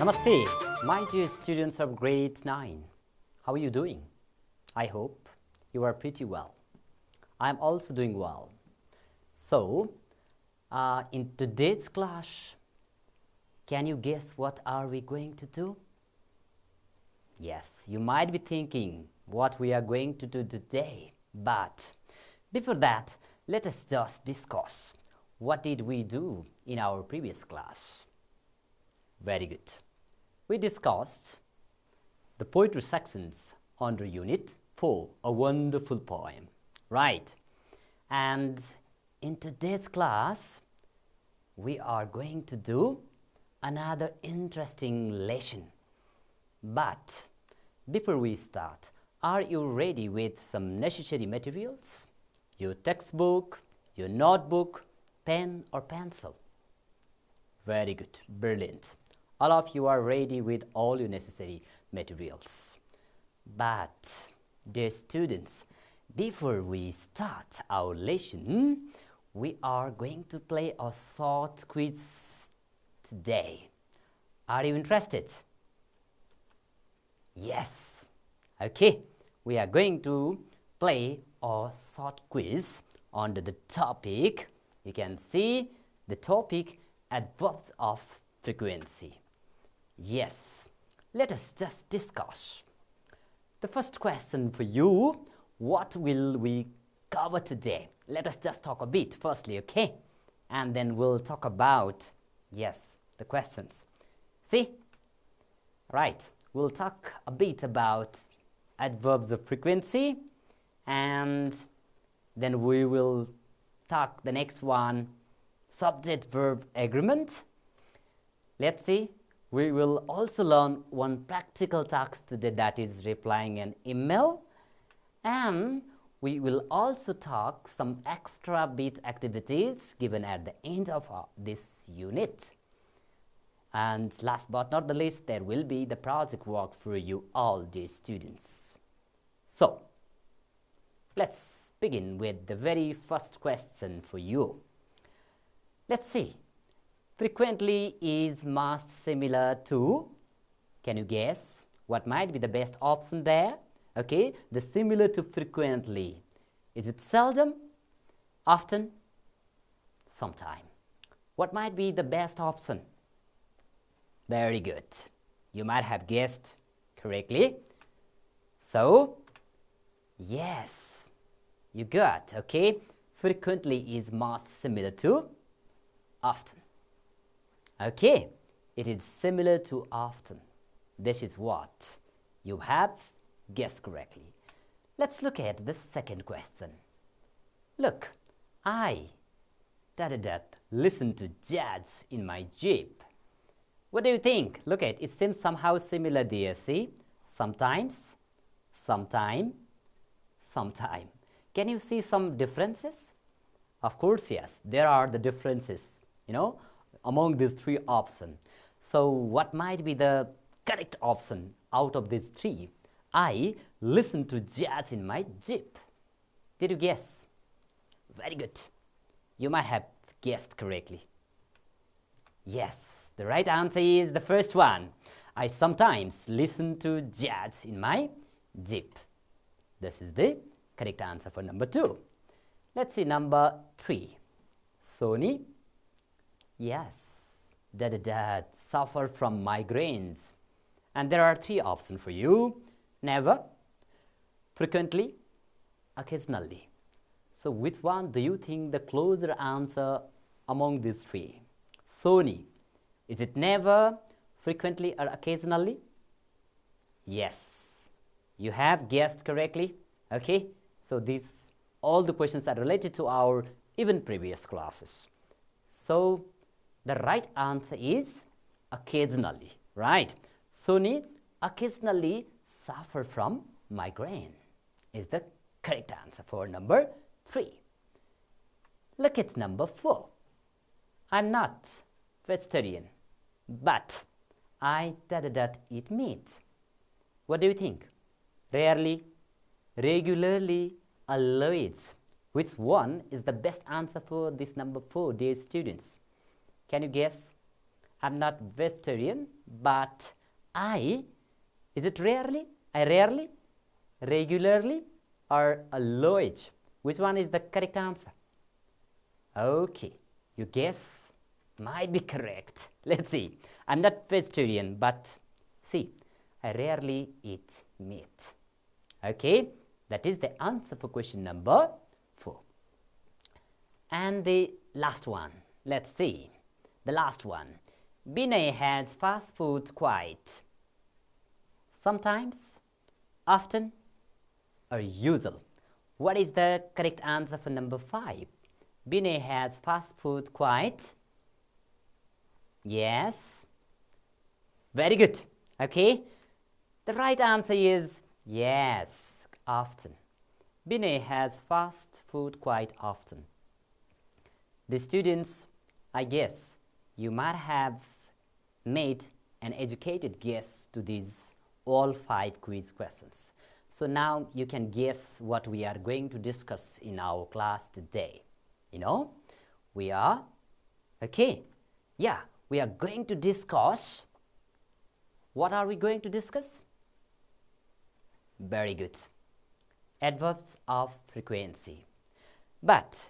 Namaste, my dear students of grade 9. How are you doing? I hope you are pretty well. I am also doing well. So, in today's class, can you guess what are we going to do? Yes, you might be thinking what we are going to do today. But before that, let us just discuss what did we do in our previous class. Very good. We discussed the poetry sections under Unit 4, a wonderful poem, right? And in today's class, we are going to do another interesting lesson. But before we start, are you ready with some necessary materials? Your textbook, your notebook, pen or pencil? Very good, brilliant. All of you are ready with all your necessary materials. But, dear students, before we start our lesson, we are going to play a short quiz today. Are you interested? Yes. Okay, we are going to play a short quiz under the topic. You can see the topic adverbs of frequency. Yes, let us just discuss. The first question for you, what will we cover today? Let us just talk a bit firstly, okay? And then we'll talk about, yes, the questions. See? Right, we'll talk a bit about adverbs of frequency, and then we will talk the next one, subject-verb agreement. Let's see. We will also learn one practical task today, that is replying an email, and we will also talk some extra bit activities given at the end of this unit. And last but not the least, there will be the project work for you all, dear students. So, let's begin with the very first question for you. Let's see. Frequently is most similar to, can you guess what might be the best option there? Okay, the similar to frequently. Is it seldom, often, sometime? What might be the best option? Very good. You might have guessed correctly. So, yes, you got, okay? Frequently is most similar to often. Okay, it is similar to often. This is what you have guessed correctly. Let's look at the second question. Look, I listen to jazz in my Jeep. What do you think? Look at it, seems somehow similar there. See, sometimes, sometime, sometime. Can you see some differences? Of course, yes, there are the differences, among these three options. So what might be the correct option out of these three? I listen to jazz in my Jeep. Did you guess? Very good. You might have guessed correctly. Yes, the right answer is the first one. I sometimes listen to jazz in my Jeep. This is the correct answer for number 2. Let's see number 3. Sony, yes, suffer from migraines. And there are 3 options for you. Never, frequently, occasionally. So which one do you think the closer answer among these 3? Sony, is it never, frequently or occasionally? Yes, you have guessed correctly. Okay, so all the questions are related to our even previous classes. So the right answer is occasionally, right? Sony occasionally suffer from migraine is the correct answer for number 3. Look at number 4. I'm not vegetarian, but I eat meat. What do you think? Rarely, regularly, always. Which one is the best answer for this number 4, dear students? Can you guess? I'm not vegetarian, but is it rarely? I rarely, regularly, or always? Which one is the correct answer? Okay, you guess might be correct. Let's see. I'm not vegetarian, but see, I rarely eat meat. Okay, that is the answer for question number 4. And the last one, let's see. The last one. Binay has fast food quite sometimes, often, or usual. What is the correct answer for number 5? Binay has fast food quite. Yes. Very good. Okay. The right answer is yes, often. Binay has fast food quite often. The students, I guess, you might have made an educated guess to these all 5 quiz questions. So now you can guess what we are going to discuss in our class today. You know, we are, okay, yeah, we are going to discuss, what are we going to discuss? Very good. Adverbs of frequency. But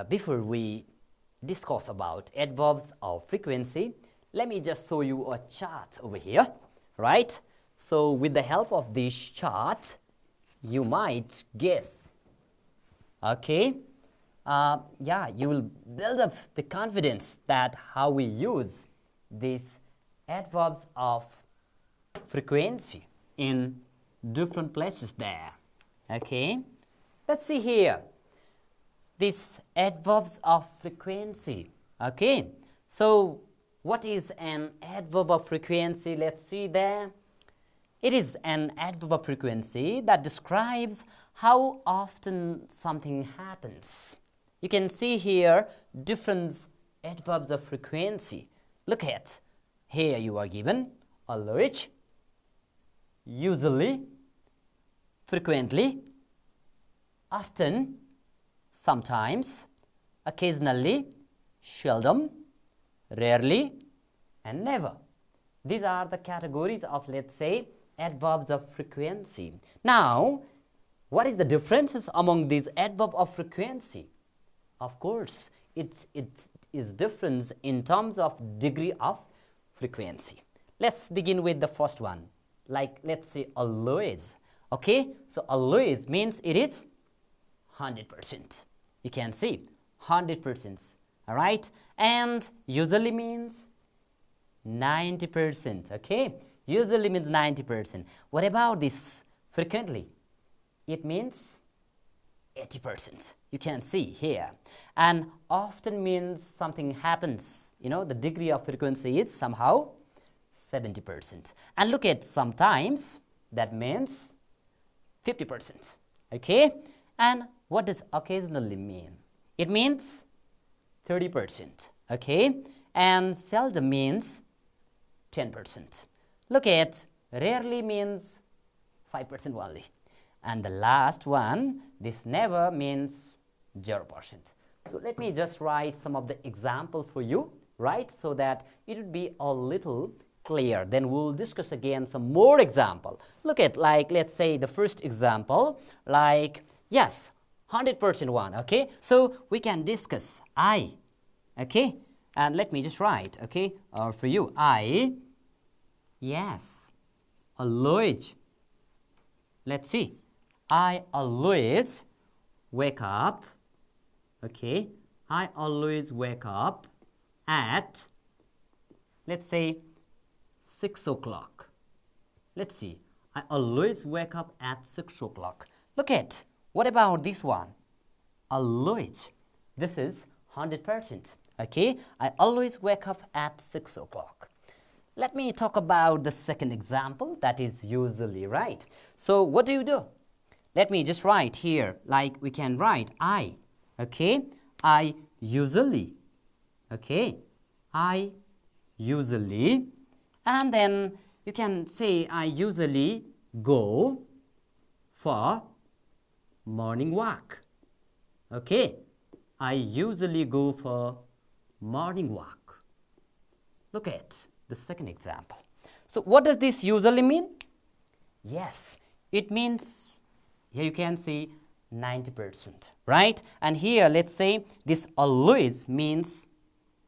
before we discuss about adverbs of frequency, let me just show you a chart over here, right? So with the help of this chart, you might guess, okay? Yeah, you will build up the confidence that how we use these adverbs of frequency in different places there. Okay, let's see here. These adverbs of frequency. Okay, so what is an adverb of frequency? Let's see there. It is an adverb of frequency that describes how often something happens. You can see here different adverbs of frequency. Look at, here you are given always, usually, frequently, often, sometimes, occasionally, seldom, rarely, and never. These are the categories of, let's say, adverbs of frequency. Now, what is the differences among these adverbs of frequency? Of course, it is difference in terms of degree of frequency. Let's begin with the first one. Like, let's say always. Okay, so always means it is 100%. You can see 100%. All right, and usually means 90%. Okay, usually means 90%. What about this frequently? It means 80%. You can see here. And often means something happens. You know, the degree of frequency is somehow 70%. And look at sometimes, that means 50%. Okay? And what does occasionally mean? It means 30%. Okay? And seldom means 10%. Look at rarely means 5% only. And the last one, this never means 0%. So let me just write some of the example for you, right? So that it would be a little clear. Then we'll discuss again some more example. Look at, like, let's say the first example, like, yes, 100% one, okay? So we can discuss I, okay? And let me just write, okay, for you, I, yes, always, let's see, I always wake up, okay, I always wake up at, let's say, 6 o'clock. Let's see, I always wake up at 6 o'clock. Look at, what about this one? Always, this is 100%, okay, I always wake up at 6 o'clock. Let me talk about the second example, that is usually, right? So what do? Let me just write here, like we can write I, okay, I usually, okay, I usually, and then you can say I usually go for morning walk, okay, I usually go for morning walk. look at the second example. So what does this usually mean? Yes, it means, here you can see 90%, right? And here, let's say this always means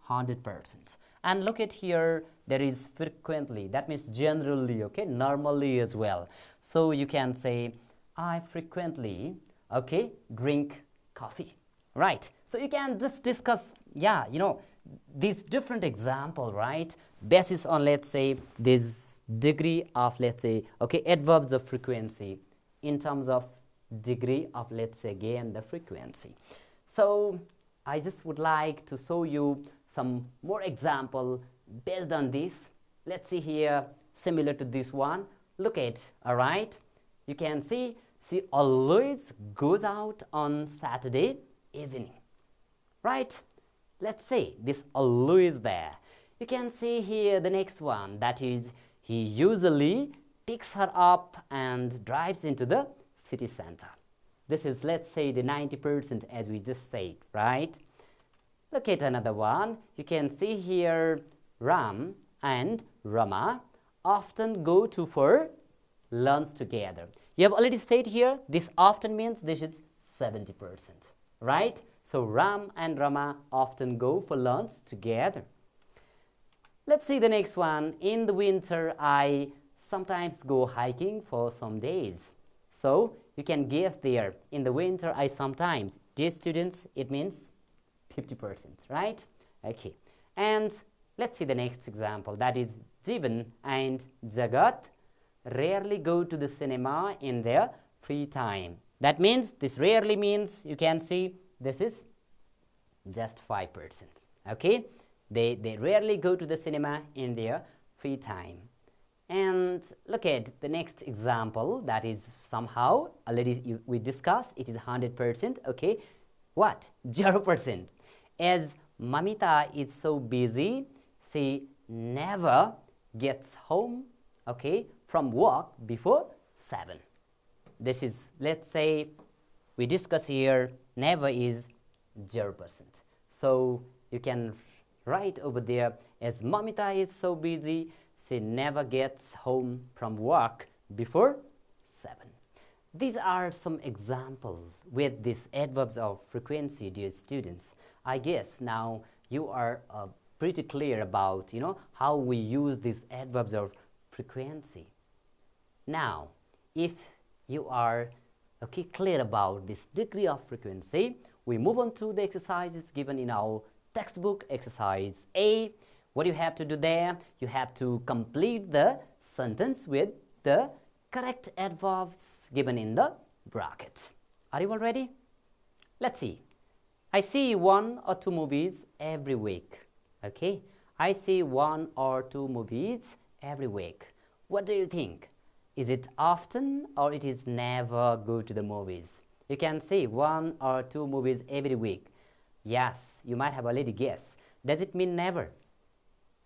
100%. And look at here, there is frequently, that means generally, okay, normally as well. So you can say, I frequently, okay, drink coffee, right? So you can just discuss, yeah, you know, this different example, right, basis on, let's say, this degree of, let's say, okay, adverbs of frequency in terms of degree of, let's say, again, the frequency. So I just would like to show you some more example based on this. Let's see here, similar to this one. Look at, all right, you can see she always goes out on Saturday evening, right? Let's say this always there. You can see here the next one, that is, he usually picks her up and drives into the city center. This is, let's say, the 90% as we just said, right? Look at another one. You can see here Ram and Rama often go to for lunch together. You have already said here, this often means this is 70%, right? So Ram and Rama often go for lunch together. Let's see the next one. In the winter, I sometimes go hiking for some days. So you can guess there, in the winter, I sometimes. Dear students, it means 50%, right? Okay. And let's see the next example. That is, Jivan and Jagat rarely go to the cinema in their free time. That means, this rarely means, you can see, this is just 5%. Okay? They rarely go to the cinema in their free time. And look at the next example, that is somehow already we discussed, it is 100%. Okay, what? 0%. As Mamita is so busy, she never gets home, okay, from work before 7. This is, let's say, we discuss here, never is 0%. So you can write over there, as Mamita is so busy, she never gets home from work before 7. These are some examples with these adverbs of frequency, dear students. I guess now you are pretty clear about, you know, how we use these adverbs of frequency. Now, if you are okay, clear about this degree of frequency, we move on to the exercises given in our textbook, exercise A. What you have to do there, you have to complete the sentence with the correct adverbs given in the bracket. Are you all ready? Let's see. I see 1 or 2 movies every week. Okay, I see 1 or 2 movies every week. What do you think? Is it often or it is never go to the movies? You can see 1 or 2 movies every week. Yes, you might have already guessed. Does it mean never?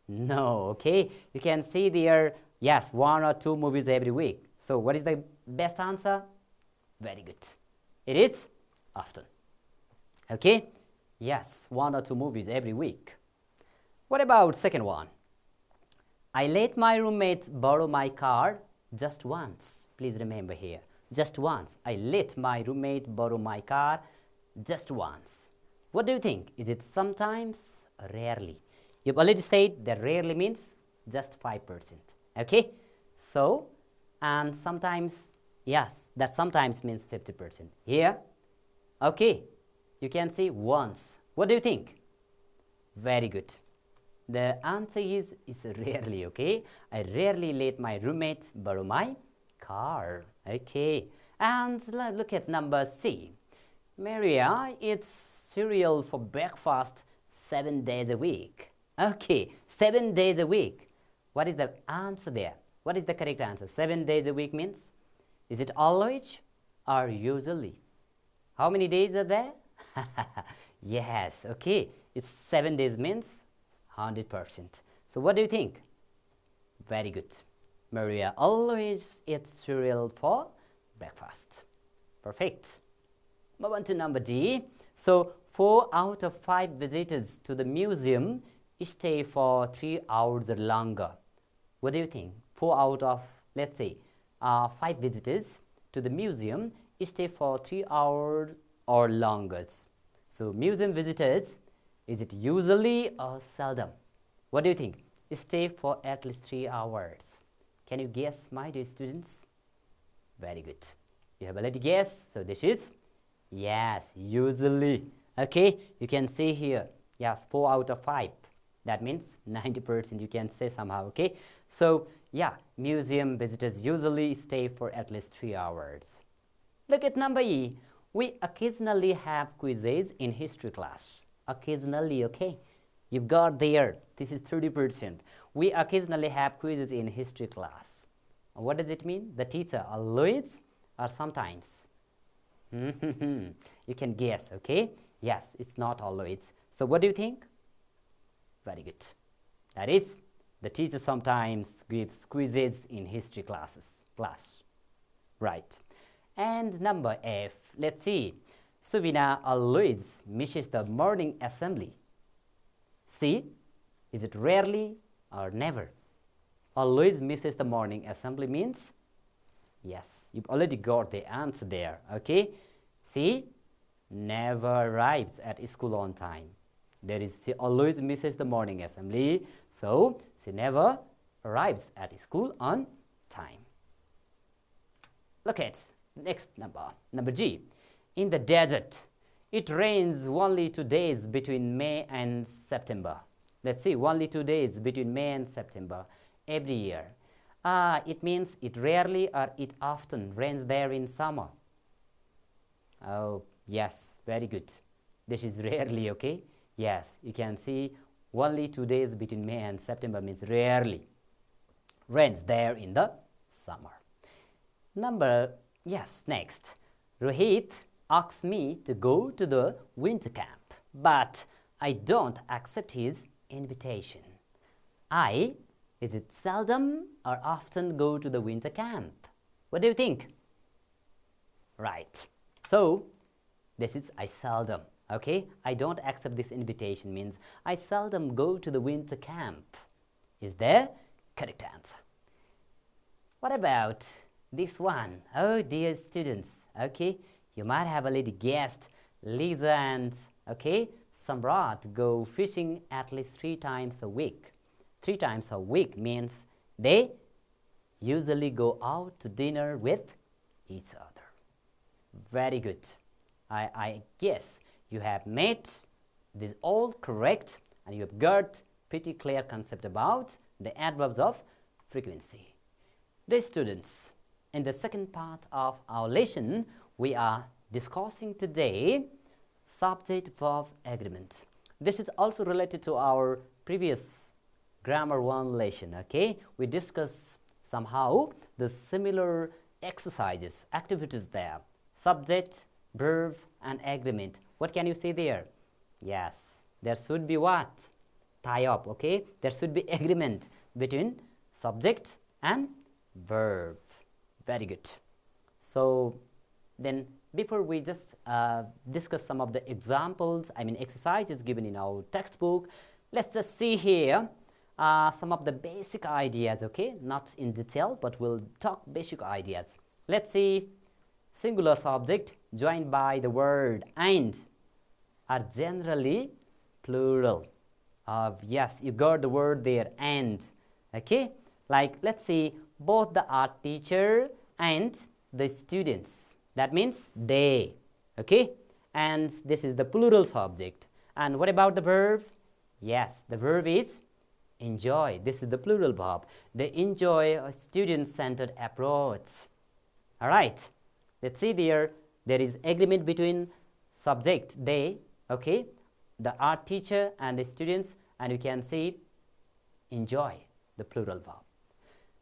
No, okay. You can see there, yes, 1 or 2 movies every week. So what is the best answer? Very good. It is often. Okay? Yes, 1 or 2 movies every week. What about second one? I let my roommate borrow my car just once. Please remember here, just once. I let my roommate borrow my car just once. What do you think? Is it sometimes or rarely? You've already said that rarely means just 5%. Okay? So, and sometimes, yes, that sometimes means 50%. Here, okay, you can see once. What do you think? Very good. The answer is rarely, okay? I rarely let my roommate borrow my car. Okay. And look at number C. Maria eats cereal for breakfast 7 days a week. Okay, 7 days a week. What is the answer there? What is the correct answer? 7 days a week means? Is it always or usually? How many days are there? Yes, okay. It's 7 days means 100%. So what do you think? Very good. Maria always eats cereal for breakfast. Perfect. Move on to number D. So 4 out of 5 visitors to the museum stay for 3 hours or longer. What do you think? 4 out of, let's say, 5 visitors to the museum stay for 3 hours or longer. So museum visitors, is it usually or seldom? What do you think? Stay for at least 3 hours. Can you guess, my dear students? Very good. You have already guessed. So this is, yes, usually. Okay, you can see here, yes, 4 out of 5. That means 90% you can say somehow, okay? So, yeah, museum visitors usually stay for at least 3 hours. Look at number E. We occasionally have quizzes in history class. Occasionally, okay? You got there. This is 30%. We occasionally have quizzes in history class. What does it mean? The teacher always or sometimes? You can guess, okay? Yes, it's not always. So what do you think? Very good. That is, the teacher sometimes gives quizzes in history class. Right. And number F, let's see. Suvina always misses the morning assembly. See, is it rarely or never? Always misses the morning assembly means, yes, you've already got the answer there, okay? See, never arrives at school on time. There is, she always misses the morning assembly, so she never arrives at school on time. Look at next number G. In the desert, it rains only 2 days between May and September. Let's see, only 2 days between May and September every year. It means it rarely or it often rains there in summer. Oh, yes, very good. This is rarely, okay? Yes, you can see only 2 days between May and September means rarely rains there in the summer. Next. Rohit asks me to go to the winter camp, but I don't accept his invitation. Is it seldom or often go to the winter camp? What do you think? Right. So, this is I seldom. Okay, I don't accept this invitation means I seldom go to the winter camp. Is there correct answer? What about this one? Oh, dear students, okay, you might have already guessed. Lisa and Samrat go fishing at least 3 times a week. 3 times a week means they usually go out to dinner with each other. Very good. I guess you have made this all correct and you have got pretty clear concept about the adverbs of frequency. Dear students, in the second part of our lesson, we are discussing today subject-verb agreement. This is also related to our previous Grammar 1 lesson, okay? We discussed somehow the similar exercises, activities there. Subject, verb, and agreement. What can you see there? Yes, there should be what? Tie-up, okay? There should be agreement between subject and verb. Very good. So, then before we just discuss some of the examples, exercises given in our textbook, let's just see here some of the basic ideas, okay? Not in detail, but we'll talk basic ideas. Let's see. Singular subject joined by the word and are generally plural. Yes, you got the word there, and. Okay? Like, let's see, both the art teacher and the students. That means they. Okay? And this is the plural subject. And what about the verb? Yes, the verb is enjoy. This is the plural verb. They enjoy a student-centered approach. All right. Let's see there is agreement between subject, they, okay, the art teacher and the students, and you can see enjoy, the plural verb.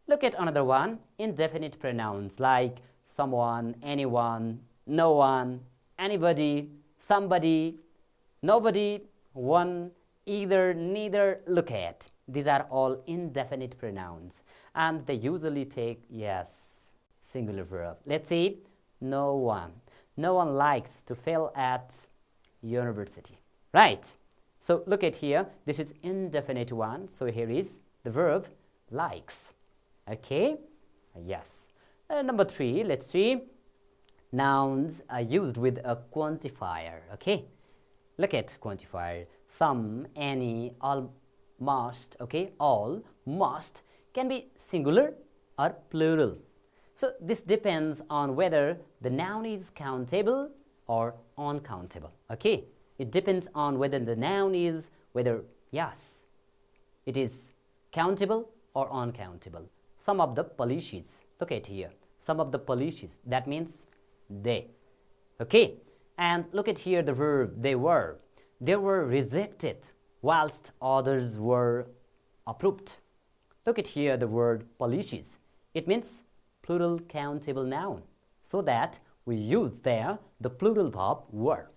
Look at another one, indefinite pronouns like someone, anyone, no one, anybody, somebody, nobody, one, either, neither. Look at, these are all indefinite pronouns and they usually take, yes, singular verb. Let's see. No one. No one likes to fail at university. Right. So look at here, this is indefinite one. So here is the verb likes. Okay, yes. Number 3, let's see. Nouns are used with a quantifier. Okay, look at quantifier. Some, any, all, must. Okay, all, must can be singular or plural. So this depends on whether the noun is countable or uncountable. Okay, it depends on whether the noun is yes, it is countable or uncountable. Some of the polishes, look at here, some of the polishes, that means they. Okay, and look at here the verb they were rejected whilst others were approved. Look at here the word polishes, it means plural countable noun, so that we use there the plural verb were.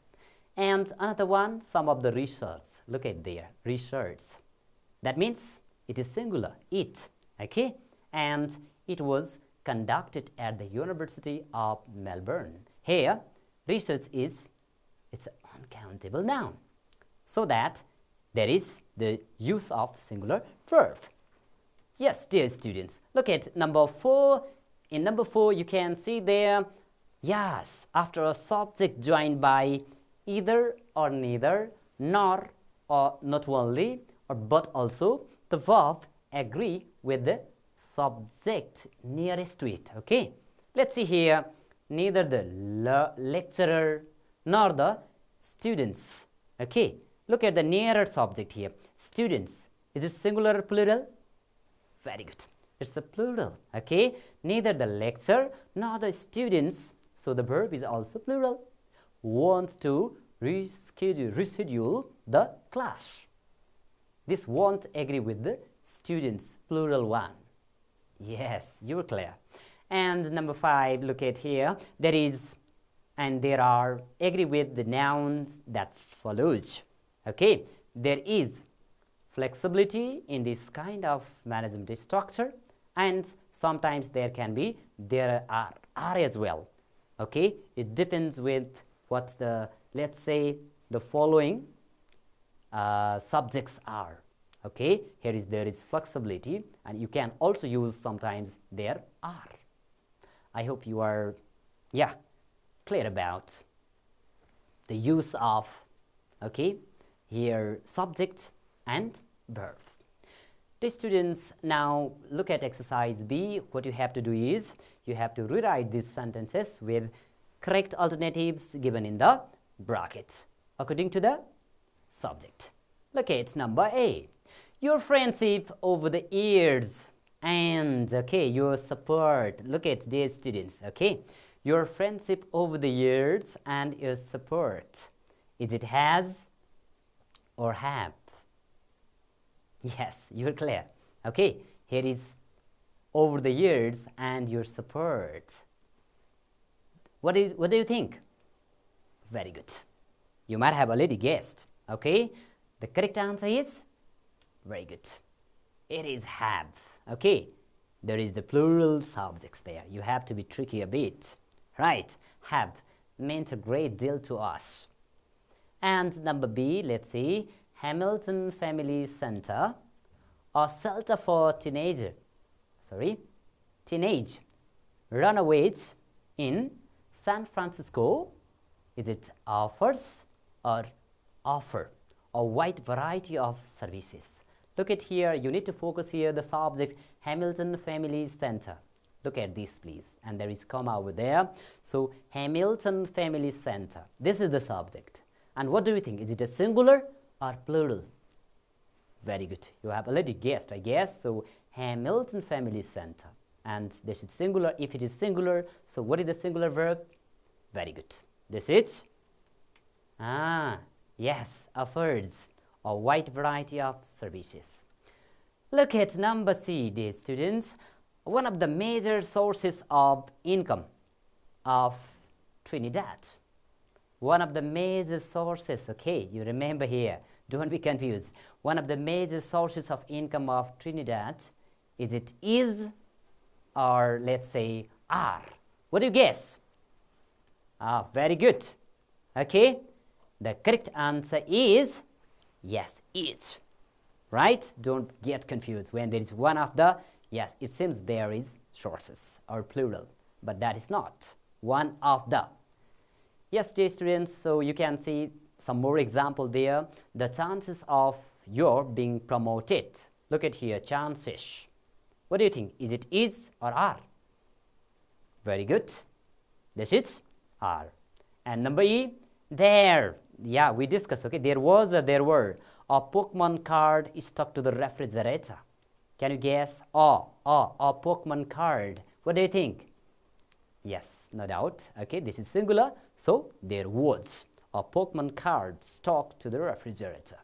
And another one, some of the research, look at there, research, that means it is singular, it. Okay, and it was conducted at the University of Melbourne. Here research is, it's an uncountable noun, so that there is the use of singular verb. Yes, dear students, look at number 4. In number 4 you can see there, yes, after a subject joined by either or neither, nor or not only, or but also, the verb agree with the subject nearest to it. Okay, let's see here, neither the lecturer nor the students. Okay, look at the nearer subject here, students. Is it singular or plural? Very good, it's a plural. Okay, neither the lecturer nor the students, so the verb is also plural, wants to reschedule the class. This won't agree with the students, plural one. Yes, you're clear. And number 5, look at here, there is and there are agree with the nouns that follows. Okay, there is flexibility in this kind of management structure, and sometimes there are as well. Okay, it depends with what the, let's say, the following subjects are. Okay, there is flexibility, and you can also use sometimes there are. I hope you are clear about the use of here subject and verb. The students, now look at exercise B. What you have to do is you have to rewrite these sentences with correct alternatives given in the bracket according to the subject. Look at number A. Your friendship over the years and your support. Look at these students. Your friendship over the years and your support. Is it has or have? Yes, you're clear. Here is over the years and your support. What do you think? Very good. You might have already guessed. The correct answer is very good. It is have. There is the plural subjects there. You have to be tricky a bit. Right, have meant a great deal to us. And number B, let's see, Hamilton Family Center, a shelter for teenage runaways in San Francisco. Is it offers or offer a wide variety of services? Look at here, you need to focus here the subject Hamilton Family Center. Look at this please, and there is comma over there. So Hamilton Family Center, this is the subject. And what do you think? Is it a singular or plural? Very good. You have already guessed, I guess. So Hamilton Family Center, and this is singular. If it is singular, so what is the singular verb? Very good. This is yes, offers a wide variety of services. Look at number C, dear students. One of the major sources of income of Trinidad. One of the major sources, you remember here, don't be confused. One of the major sources of income of Trinidad, is it is or let's say are? What do you guess? Very good. The correct answer is Yes, each. Right? Don't get confused. When there is one of the, yes, it seems there is sources or plural, but that is not one of the. Yes, dear students, so you can see some more example there. The chances of your being promoted. Look at here, chances. What do you think? Is it is or are? Very good. This is are. And number E, there. Yeah, we discussed, okay, there was or there were. A Pokemon card is stuck to the refrigerator. Can you guess? A Pokemon card. What do you think? Yes, no doubt. Okay, this is singular. So there was a Pokemon card stuck to the refrigerator.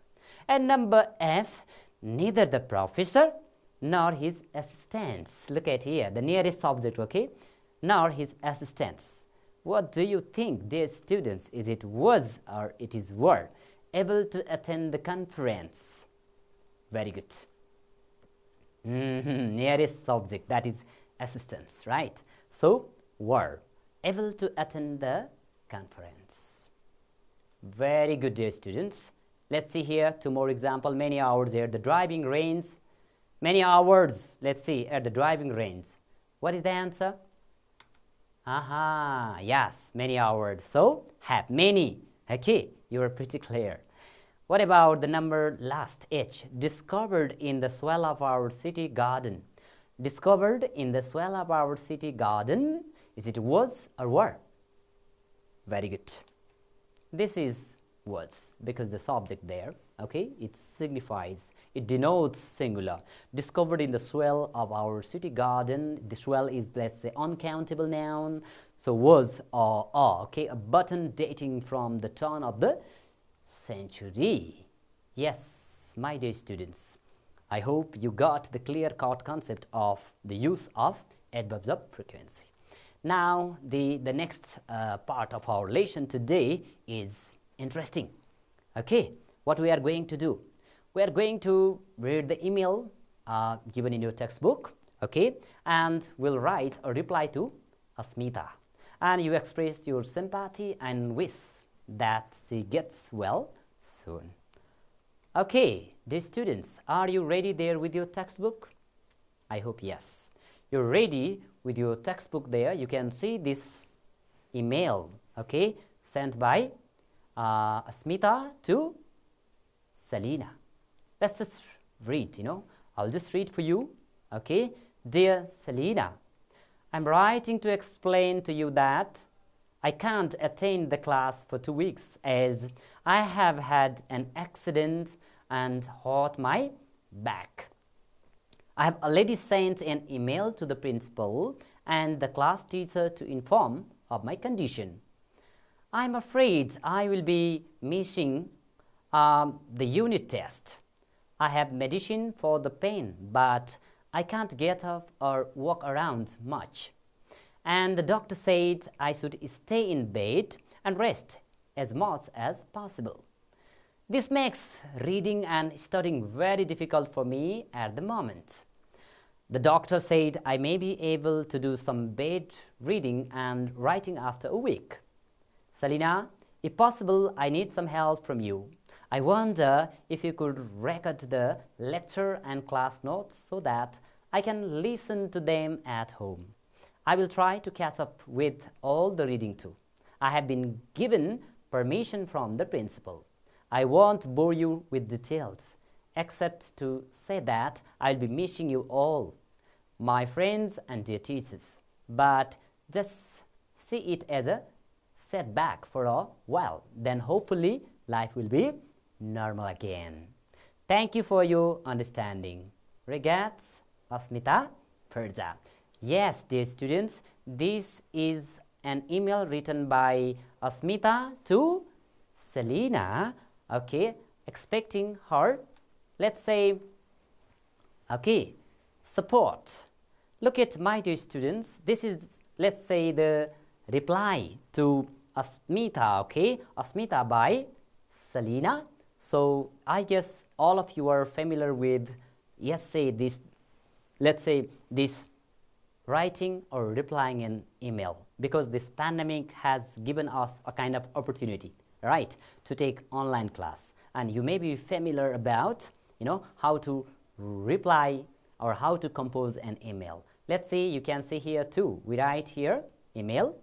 And number F, neither the professor nor his assistants. Look at here, the nearest subject, okay? Nor his assistants. What do you think, dear students? Is it was or it is were able to attend the conference? Very good. Nearest subject, that is assistants, right? So, were able to attend the conference. Very good, dear students. Let's see here two more example. Many hours here. The driving range. Many hours. Let's see at the driving range. What is the answer? Aha, yes, many hours. So, have many. Okay, you are pretty clear. What about the number last H? Discovered in the swell of our city garden. Discovered in the swell of our city garden. Is it was or were? Very good. This is was because the subject there, okay, it signifies, it denotes singular. Discovered in the swell of our city garden. The swell is, let's say, uncountable noun. So was or are, okay, a button dating from the turn of the century. Yes, my dear students, I hope you got the clear-cut concept of the use of adverbs of frequency. Now, the next part of our lesson today is interesting. Okay, what we are going to do? We are going to read the email given in your textbook, okay, and we'll write a reply to Asmita. And you express your sympathy and wish that she gets well soon. Okay, dear students, are you ready there with your textbook? I hope yes. You're ready with your textbook there. You can see this email, okay, sent by Asmita to Selena. Let's just read, I'll just read for you, okay. Dear Selena, I'm writing to explain to you that I can't attend the class for 2 weeks as I have had an accident and hurt my back. I have already sent an email to the principal and the class teacher to inform of my condition. I'm afraid I will be missing the unit test. I have medicine for the pain, but I can't get up or walk around much. And the doctor said I should stay in bed and rest as much as possible. This makes reading and studying very difficult for me at the moment. The doctor said I may be able to do some bed reading and writing after a week. Selena, if possible, I need some help from you. I wonder if you could record the lecture and class notes so that I can listen to them at home. I will try to catch up with all the reading too. I have been given permission from the principal. I won't bore you with details, except to say that I'll be missing you all, my friends and dear teachers. But just see it as a setback for a while. Then hopefully life will be normal again. Thank you for your understanding. Regards, Asmita Perza. Yes, dear students, this is an email written by Asmita to Selena, okay, expecting her, let's say, okay, support. Look at, my dear students, this is, let's say, the reply to Asmita, okay, Asmita by Selena. So I guess all of you are familiar with, yes, say this, let's say this writing or replying an email, because this pandemic has given us a kind of opportunity, right, to take online class. and you may be familiar about, how to reply or how to compose an email. Let's see, you can see here too. We write here email.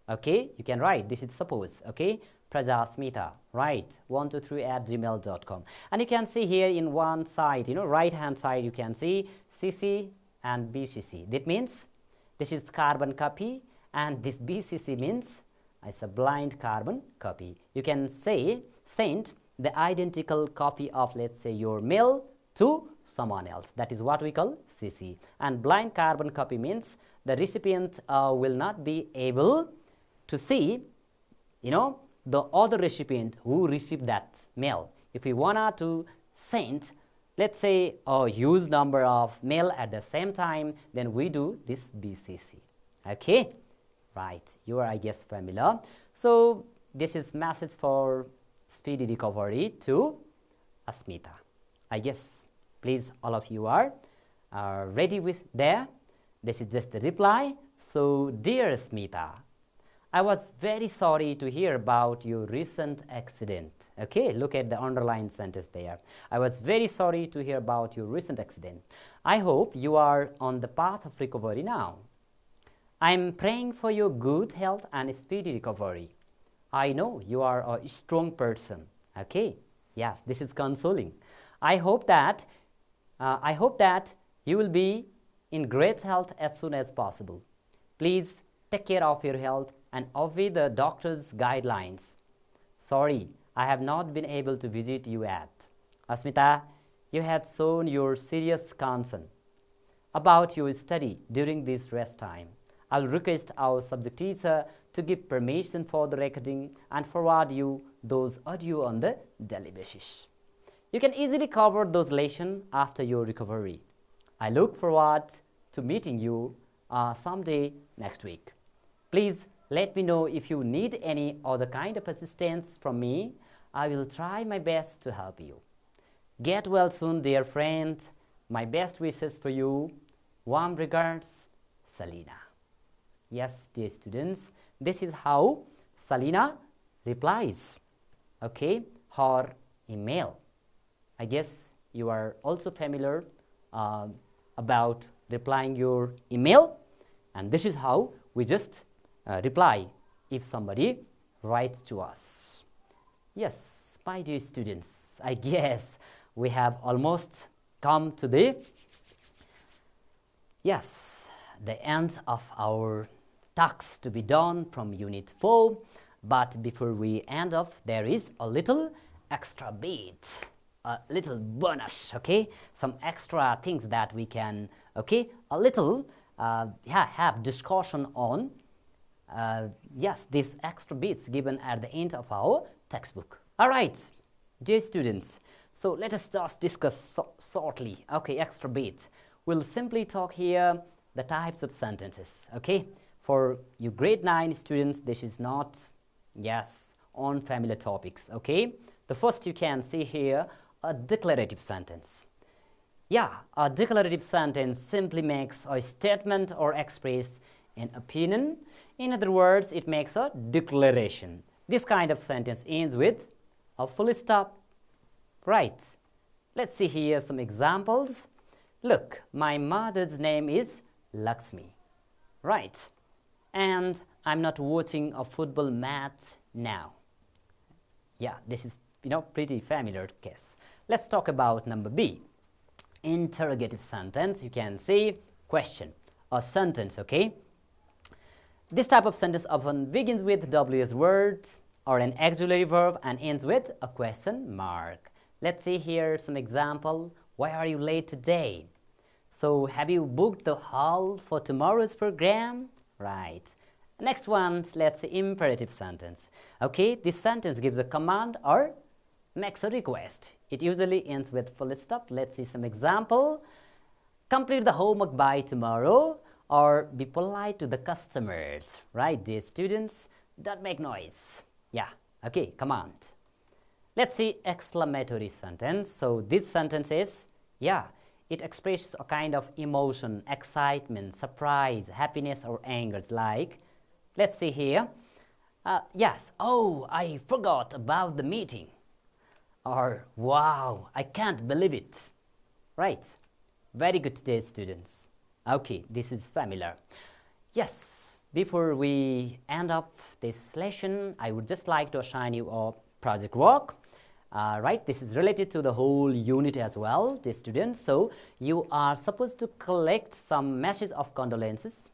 Okay, you can write, this is suppose, okay, Prajasmita, right, 123@gmail.com. And you can see here in one side, right hand side, you can see CC and BCC. That means this is carbon copy, and this BCC means it's a blind carbon copy. You can say send the identical copy of, let's say, your mail to someone else. That is what we call CC. And blind carbon copy means the recipient will not be able to see, the other recipient who received that mail. If we wanted to send, let's say, a huge number of mail at the same time, then we do this BCC. Okay, right, you are, I guess, familiar. So this is message for speedy recovery to Asmita. I guess, please, all of you are ready with there. This is just the reply. So, dear Asmita, I was very sorry to hear about your recent accident. Okay, look at the underlined sentence there. I was very sorry to hear about your recent accident. I hope you are on the path of recovery now. I am praying for your good health and speedy recovery. I know you are a strong person. Okay, yes, this is consoling. I hope that you will be in great health as soon as possible. Please take care of your health and obey the doctor's guidelines. Sorry, I have not been able to visit you yet. Asmita, you had shown your serious concern about your study during this rest time. I will request our subject teacher to give permission for the recording and forward you those audio on the daily basis. You can easily cover those lessons after your recovery. I look forward to meeting you someday next week. Please let me know if you need any other kind of assistance from me. I will try my best to help you. Get well soon, dear friend. My best wishes for you. Warm regards, Salina. Yes, dear students, this is how Salina replies, okay, her email. I guess you are also familiar about replying your email, and this is how we just reply if somebody writes to us. Yes, my dear students, I guess we have almost come to the end of our tasks to be done from Unit 4. But before we end off, there is a little extra bit, a little bonus, okay? Some extra things that we can, okay, a little have discussion on. These extra bits given at the end of our textbook. All right, dear students, so let us just discuss shortly, okay, extra bits. We'll simply talk here the types of sentences, okay? For you grade 9 students, this is not, on familiar topics, okay? The first you can see here, a declarative sentence. A declarative sentence simply makes a statement or express an opinion. In other words, it makes a declaration. This kind of sentence ends with a full stop. Right. Let's see here some examples. Look, my mother's name is Lakshmi. Right. And I'm not watching a football match now. This is, pretty familiar case. Let's talk about number B. Interrogative sentence. You can say question or sentence, okay? This type of sentence often begins with WS word or an auxiliary verb and ends with a question mark. Let's see here some example. Why are you late today? So, have you booked the hall for tomorrow's program? Right. Next one, let's say imperative sentence. Okay, this sentence gives a command or makes a request. It usually ends with full stop. Let's see some example. Complete the homework by tomorrow, or be polite to the customers. Right, dear students? Don't make noise. Okay, command. Let's see exclamatory sentence. So this sentence is, it expresses a kind of emotion, excitement, surprise, happiness, or anger. Like, let's see here. Oh, I forgot about the meeting. or wow, I can't believe it. Right? Very good today, students. Okay, this is familiar. Yes, before we end up this lesson, I would just like to assign you a project work. Right, this is related to the whole unit as well, dear students. So you are supposed to collect some messages of condolences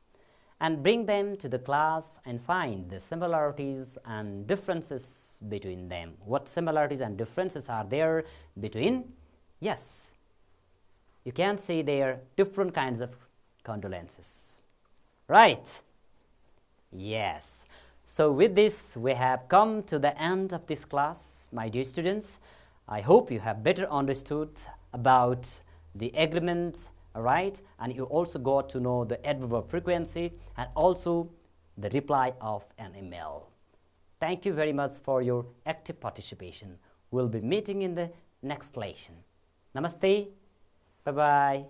and bring them to the class and find the similarities and differences between them. What similarities and differences are there between? Yes, you can see there are different kinds of condolences. Right? Yes. So with this, we have come to the end of this class, my dear students. I hope you have better understood about the agreement, right? And you also got to know the adverb of frequency and also the reply of an email. Thank you very much for your active participation. We'll be meeting in the next lesson. Namaste. Bye-bye.